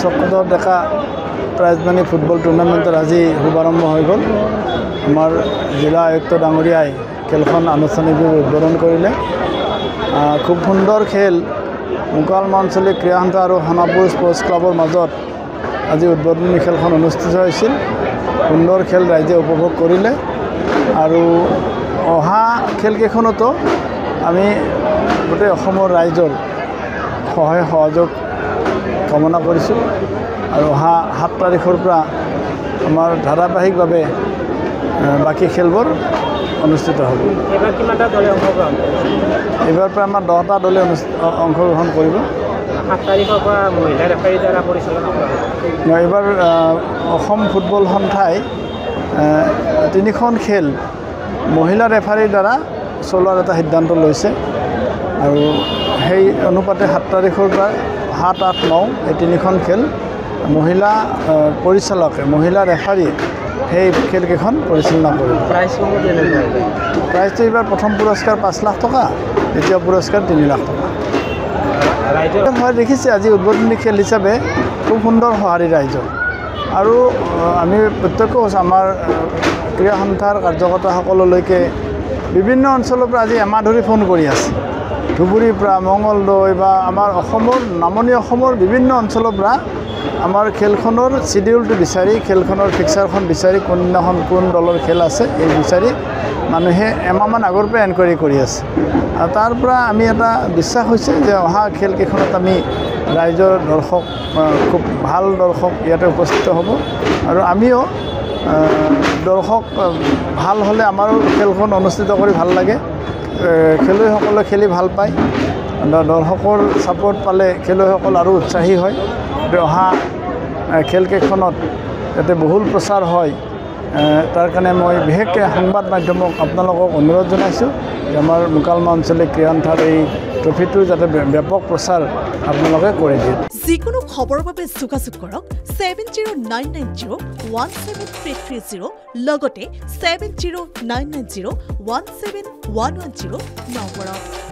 চক্ৰধৰ ডেকা prize money football টুৰ্ণামেণ্টৰ আজি শুভাৰম্ভ হৈ গ'ল। আমাৰ জিলা আয়ুক্ত ডাঙৰীয়াই খেলখন আনুষ্ঠানিকভাৱে উদ্বোধন কৰিলে। খুব সুন্দৰ খেল মোকালমোৱা আঞ্চলিক ক্ৰীড়া সন্থা আৰু সোণাপুৰ স্পৰ্টছ ক্লাবৰ মাজত আজি উদ্বোধনী খেলখন অনুষ্ঠিত হৈছিল। সুন্দৰ খেল ৰাইজে উপভোগ কৰিলে আৰু অহা খেলকেইখনতো আমি গোটেই অসমৰ ৰাইজৰ সহায় সহযোগ কামনা কৰিছোঁ আৰু অহা 7 তাৰিখৰ পৰা আমাৰ ধাৰাবাহিকভাৱে বাকী খেলবোৰ অনুষ্ঠিত হ'ব। এইবাৰ কিমানটা দলে অংশগ্ৰহণ কৰিছে? এইবাৰ প্ৰায় আমাৰ 10টা দলে অংশগ্ৰহণ কৰিব। 7 তাৰিখৰ পৰা মহিলা ৰেফাৰীৰ দ্বাৰা পৰিচালনা কৰা হ'ব। এইবাৰ অসম ফুটবল সন্থাই 3খন খেল মহিলা ৰেফাৰীৰ দ্বাৰা চলোৱাৰ এটা সিদ্ধান্ত লৈছে আৰু সেই অনুপাতে 7 তাৰিখৰ পৰা 7, 8, 9 এই 3খন খেল মহিলা পৰিচালকে মহিলা ৰেফাৰীয়ে সেই খেলকেইখন পৰিচালনা কৰিব। প্ৰাইজটো এইবাৰ প্ৰথম পুৰস্কাৰ 5 লাখ টকা, দ্বিতীয় পুৰস্কাৰ 3 লাখ টকা। মই দেখিছে আজি উদ্বোধনী খেল হিচাপে খুব সুন্দৰ সঁহাৰি ৰাইজৰ আৰু আমি প্ৰত্যক্ষ কৈছোঁ আমাৰ ক্ৰীড়া সন্থাৰ কাৰ্যকৰ্তাসকললৈকে বিভিন্ন অঞ্চলৰ পৰা আজি এমাহ ধৰি ফোন কৰি আছে। ধুবুৰীৰ পৰা মঙলদৈ বা আমাৰ অসমৰ নামনি অসমৰ বিভিন্ন অঞ্চলৰ পৰা আমাৰ খেলখনৰ চিডিউলটো বিচাৰি খেলখনৰ ফিক্সাৰখন বিচাৰি কোনদিনাখন কোন দলৰ খেল আছে এই বিচাৰি মানুহে এমাহমান আগৰ পৰা এনকুৱাৰী কৰি আছে আৰু তাৰ পৰা আমি এটা বিশ্বাস হৈছে যে অহা খেলকেইখনত আমি ৰাইজৰ দৰ্শক খুব ভাল দৰ্শক ইয়াতে উপস্থিত হ'ব আৰু আমিও দৰ্শক ভাল হ'লে আমাৰো খেলখন অনুষ্ঠিত কৰি ভাল লাগে। খেলুৱৈসকলে খেলি ভাল পায়, দৰ্শকৰ ছাপোৰ্ট পালে খেলুৱৈসকল আৰু উৎসাহী হয়। অহা খেলকেইখনত যাতে বহুল প্ৰচাৰ হয় তাৰ কাৰণে মই বিশেষকৈ সংবাদ মাধ্যমক আপোনালোকক অনুৰোধ জনাইছোঁ যে আমাৰ মোকালমোৱা আঞ্চলিক ক্ৰীড়া সন্থাৰ এই ট্ৰফিটোৰ যাতে ব্যাপক প্ৰচাৰ আপোনালোকে কৰি দিয়ে। যিকোনো খবৰৰ বাবে যোগাযোগ কৰক 7099017330 লগতে 7099017110 নম্বৰত।